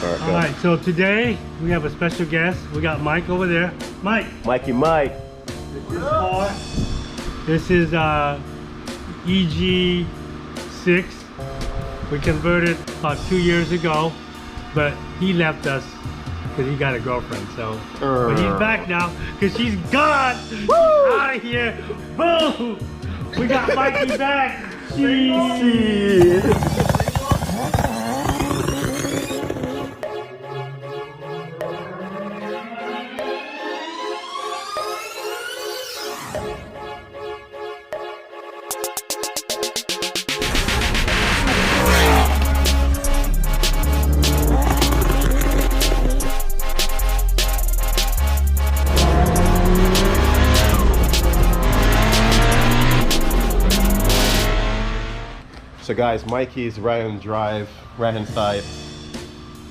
All right, so today we have a special guest. We got Mike over there. Mike. Mikey Mike. This is EG6. We converted about 2 years ago, but he left us because he got a girlfriend. So, but he's back now because she's gone. She's out of here. Boom! We got Mikey back. So guys, Mikey's right-hand drive, right-hand side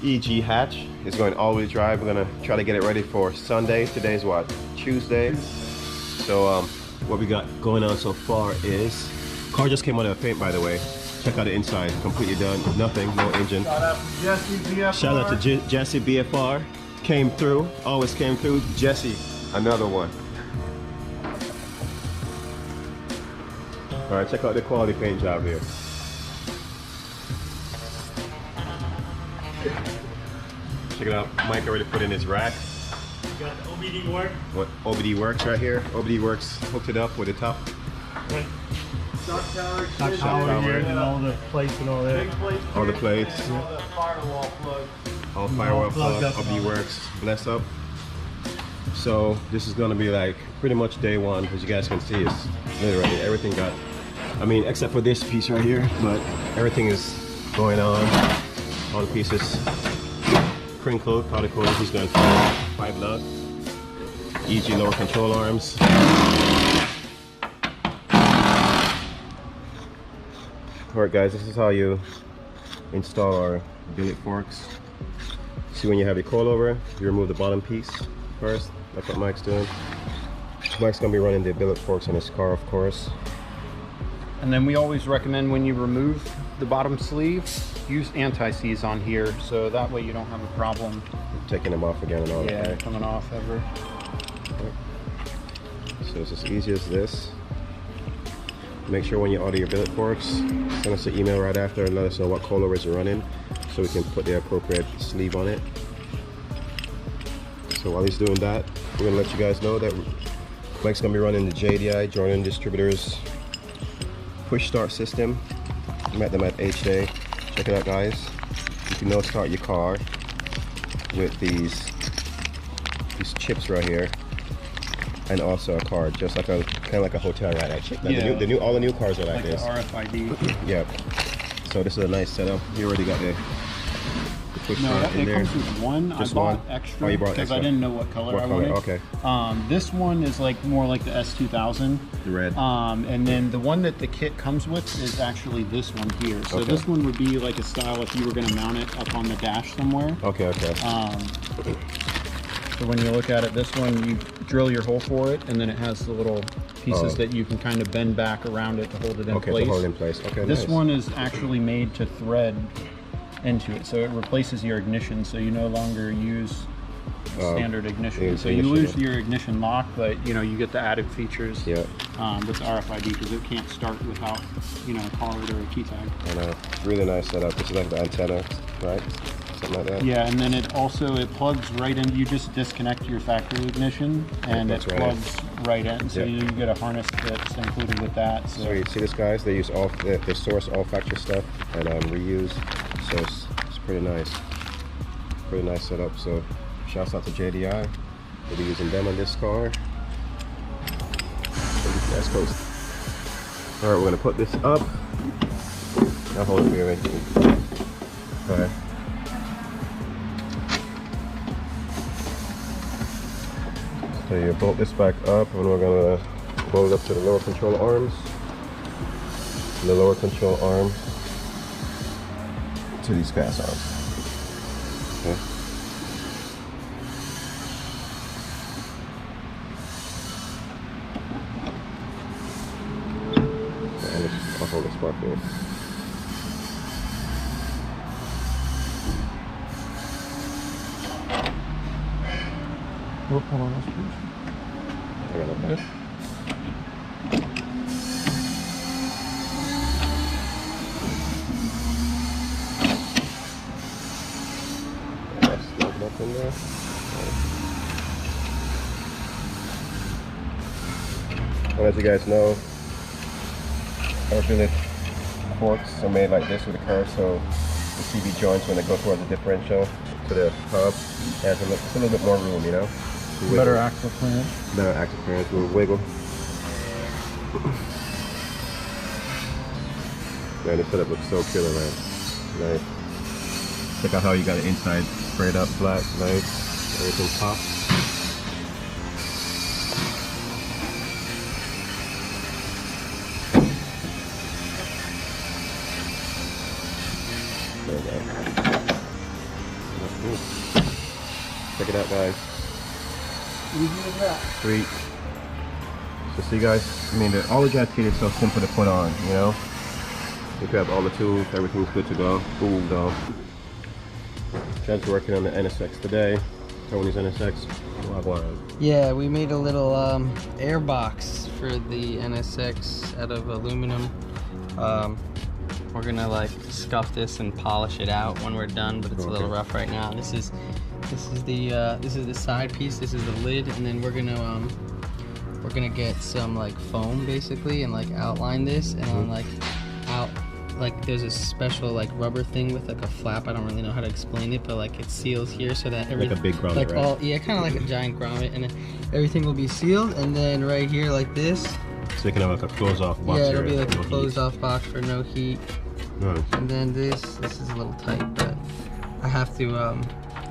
EG hatch is going all-wheel drive. We're gonna try to get it ready for Sunday. Today's what? Tuesday. So what we got going on so far is car just came out of paint, by the way. Check out the inside, completely done. Nothing, no engine. Shout out to Jesse BFR. Shout out to Jesse BFR. Came through, always came through. Jesse, another one. All right, check out the quality paint job here. Check it out. Mike already put in his rack. You got the OBD work. What OBD works right here. OBD works hooked it up with the top. Right. Shock tower, Shock tower here and all the plates and all that. big plates, All the plates. all the firewall plugs. All firewall plugged plug. up. OBD works. Bless up. So this is gonna be like pretty much day one. As you guys can see, it's literally everything got. I mean, except for this piece right here, but everything is going on. All the pieces. Crinkled, powder coated. He's going 5 nut. EG lower control arms. Alright guys, this is how you install our billet forks. See, when you have your coilover, you remove the bottom piece first. That's what Mike's doing. Mike's gonna be running the billet forks on his car, of course. And then we always recommend when you remove the bottom sleeve, use anti-seize on here, so that way you don't have a problem. Taking them off again and all that. Yeah, Right? coming off ever. So it's as easy as this. Make sure when you order your billet forks, send us an email right after and let us know what coilovers you're running so we can put the appropriate sleeve on it. So while he's doing that, we're gonna let you guys know that Mike's gonna be running the JDI, Jordan Distributors push start system. Met them at H-Day. Check it out, guys. You can now start your car with these chips right here, and also a card, just like a kind of like a hotel ride actually. Like Yeah. all the new cars are like Like this. the RFID. Yep. So this is a nice setup. You already got the push No, start in it there. comes with one. Just I bought one? extra Oh, you brought because extra. I didn't know what color What I color? wanted. Okay. This one is like more like the S2000. The red. And then the one that the kit comes with is actually this one here. So Okay. this one would be like a style if you were going to mount it up on the dash somewhere. Okay, okay. So when you look at it, this one, you drill your hole for it, and then it has the little pieces that you can kind of bend back around it to hold it in Okay, place. to hold it in place. Okay, This nice. one is actually made to thread into it, so it replaces your ignition, so you no longer use standard ignition. So you lose your ignition lock, but you know you get the added features Yeah. with the RFID because it can't start without a card or a key tag. I know. Really nice setup. This is like the antenna, right? Something like that. Yeah, and then it plugs right in. You just disconnect your factory ignition, and it plugs right in. So you get a harness that's included with that. So you see this, guys? They use they source all factory stuff and reuse. So it's pretty nice. Pretty nice setup. So shouts out to JDI. We'll be using them on this car. That's close. All right, we're gonna put this up. I'll hold it for you. Okay. So you bolt this back up, and we're gonna bolt it up to the lower control arms. The lower control arm to these gas arms. Okay. I'll hold this part here. Oh, hold on, let's I got it back. Up in there. And as you guys know, alternate forks are made like this with the curve, so the CV joints, when they go towards the differential to the hub, has it's a little bit more room, you know. better axle clearance. Better axle clearance. We'll wiggle. Man, this setup looks so killer, man. Nice. Check out how you got it inside sprayed up flat, nice. Everything pops. There we go. Check it out, guys. Easy as that. Sweet. So see, guys, I mean, all the drive kit is so simple to put on, you know. You grab all the tools, everything's good to go. Boom, go. Chad's working on the NSX today. Tony's NSX. Yeah, we made a little air box for the NSX out of aluminum. We're gonna like scuff this and polish it out when we're done, but it's a little rough right now. This is the side piece. This is the lid, and then we're gonna get some like foam basically and like outline this, and on like there's a special like rubber thing with like a flap. I don't really know how to explain it, but like it seals here so that everything, like a big grommet, like right? yeah, kind of like a giant grommet, and everything will be sealed. And then right here like this, so you can have like a closed-off box. yeah, it'll be like no a closed-off box for no heat. Nice. And then this is a little tight, but I have to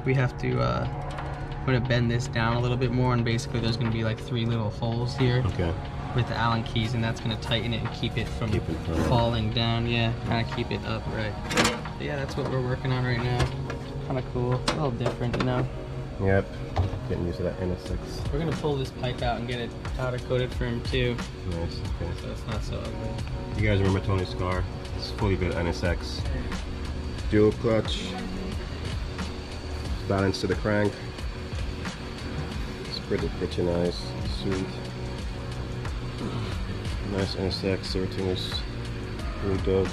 we have to I'm gonna bend this down a little bit more, and basically there's gonna be like 3 little holes here. Okay. With the Allen keys, and that's gonna tighten it and keep it from falling down. Yeah, kind of keep it upright. But yeah, that's what we're working on right now. Kind of cool, a little different, you know. Yep. Getting used to that NSX. We're gonna pull this pipe out and get it powder coated for him too. Nice. Okay. So it's not so ugly. You guys remember Tony's car? It's fully built NSX. Dual clutch. Balance to the crank. It's pretty nice. Sweet. Nice NSX, everything is really dope.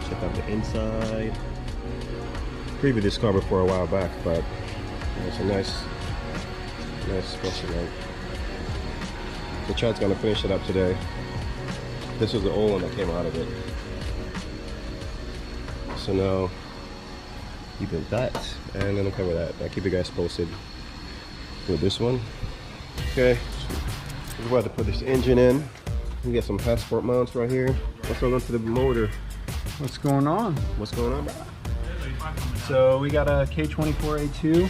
Check out the inside. Previewed this car before a while back, but it's a nice special one. So Chad's gonna finish it up today. This was the old one that came out of it. So now he built that, and I'm gonna cover that. I'll keep you guys posted with this one. Okay, we're about to put this engine in. We got some passport mounts right here. Let's go to the motor. What's going on? What's going on? So we got a K24a2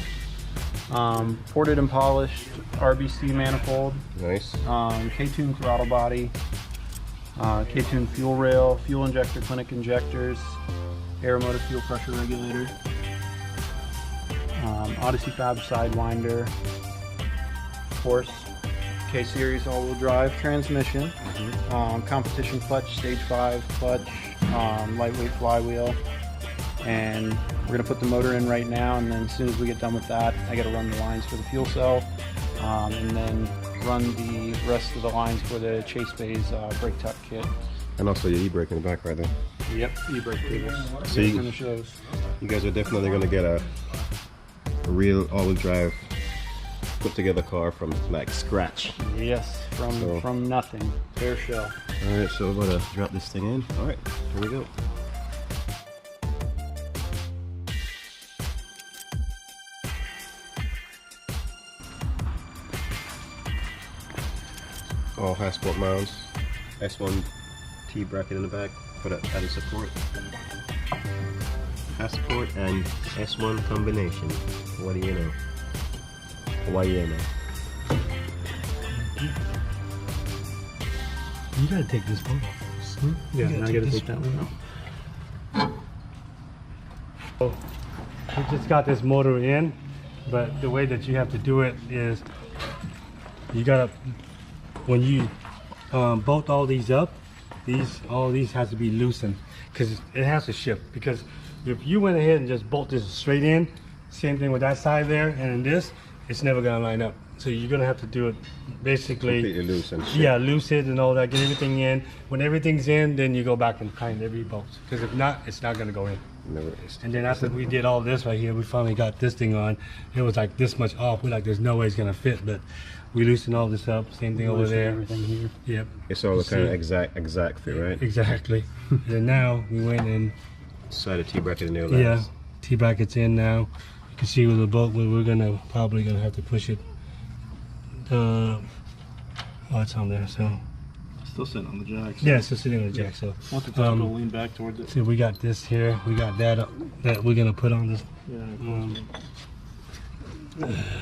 ported and polished RBC manifold. Nice. K-tune throttle body, K-tune fuel rail, fuel injector, clinic injectors, air motor fuel pressure regulator, Odyssey Fab sidewinder, of course, K-series all-wheel drive transmission, competition clutch, stage 5 clutch, lightweight flywheel, and we're gonna put the motor in right now, and then as soon as we get done with that, I gotta run the lines for the fuel cell, and then run the rest of the lines for the Chase Bay's brake tuck kit. And also your e-brake in the back right there. Yep, e-brake cables. So you guys are definitely gonna get a real all-wheel drive put together car from like scratch. Yes, from nothing, bare shell. All right, so we're gonna drop this thing in. All right, here we go. All high sport mounts, S1 T bracket in the back for that added support. High support and S1 combination. What do you know? Why you know? You gotta take this one off. Yeah, and I gotta take that one off. So, we just got this motor in, but the way that you have to do it is you gotta, when you bolt all these up, all these has to be loosened because it has to shift, because if you went ahead and just bolt this straight in, same thing with that side there, and in this, it's never gonna line up. So you're gonna have to do it basically completely loose and shit. Yeah, loose it and all that, get everything in. When everything's in, then you go back and tighten every bolt. Because if not, it's not gonna go in. Never is. And then after we did all this right here, we finally got this thing on. It was like this much off. We're like, there's no way it's gonna fit, but we loosened all this up. Same thing over there. Everything here. Yep. It's all kind of exact fit, right? Exactly. And then now we went and Slide a T-bracket in there. yeah, T-bracket's in now. You can see with the bolt, we're probably gonna have to push it. Oh, it's on there. So Still sitting on the jack. yeah, it's just sitting on the jack. So Once it's up, it'll lean back towards it. see, we got this here. We got that up, that we're gonna put on this. Yeah.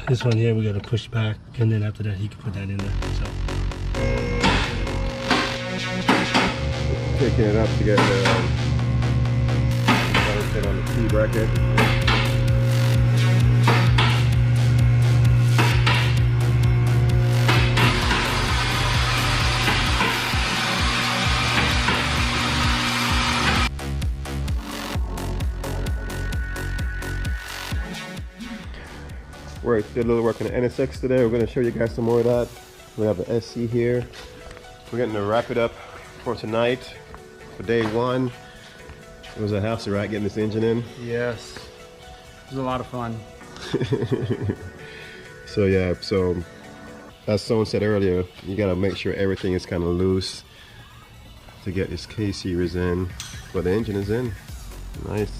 This one here, we gotta push back, and then after that, he can put that in there. So. Taking it up to get fit on the T-bracket. We did a little work on the NSX today. We're going to show you guys some more of that. We have the SC here. We're getting to wrap it up for tonight, for day one. It was a hassle, right, getting this engine in? Yes, it was a lot of fun. So yeah, so as someone said earlier, you got to make sure everything is kind of loose to get this K series in, but the engine is in. Nice.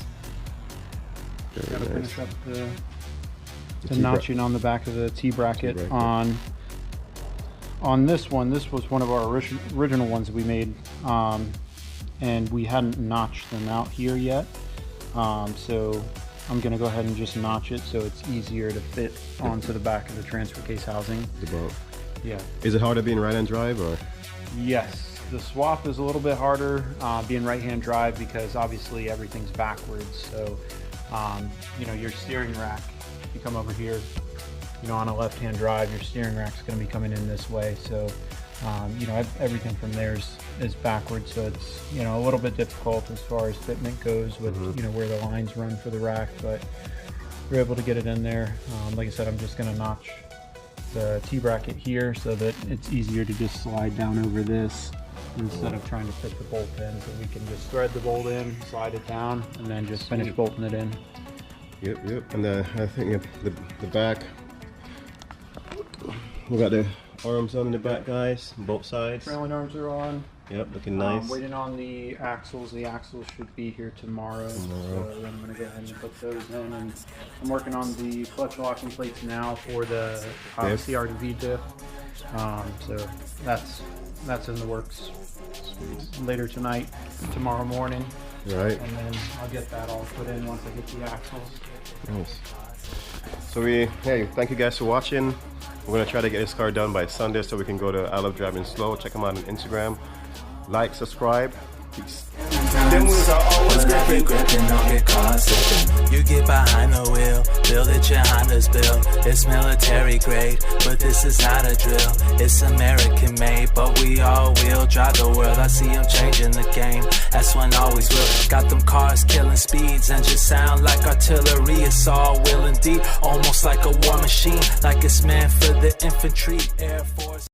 Very Gotta nice. finish up the T-bracket. notching on the back of the T-bracket on this one. This was one of our original ones that we made, and we hadn't notched them out here yet. So I'm gonna go ahead and just notch it so it's easier to fit onto the back of the transfer case housing. The boat. Yeah. Is it harder being right-hand drive or? Yes, the swap is a little bit harder being right-hand drive because obviously everything's backwards. So you know, your steering rack, if you come over here, you know, on a left-hand drive, your steering rack's going to be coming in this way. So you know, everything from there is backwards. So it's, you know, a little bit difficult as far as fitment goes with you know, where the lines run for the rack, but we're able to get it in there. Like I said, I'm just going to notch the T-bracket here so that it's easier to just slide down over this instead of trying to fit the bolt in. So we can just thread the bolt in, slide it down, and then just finish bolting it in. Yep. And I think the back, we got the arms on in the back, guys, on both sides. Trailing arms are on. Yep, looking nice. Waiting on the axles. The axles should be here tomorrow. So I'm going to go ahead and put those in. And I'm working on the clutch locking plates now for the CRV diff. So that's in the works later tonight, tomorrow morning. Right. And then I'll get that all put in once I get the axles. Nice. So hey, thank you guys for watching. We're gonna try to get this car done by Sunday so we can go to I Love Driving Slow. Check them out on Instagram. Like, subscribe. Peace. Them wheels are always gripping, don't get caught slipping. You get behind the wheel, build it your Honda's built. It's military grade, but this is not a drill. It's American made, but we all wheel drive the world. I see them changing the game, that's when always will. Got them cars killing speeds and just sound like artillery. It's all will and deep, almost like a war machine, like it's meant for the infantry, Air Force.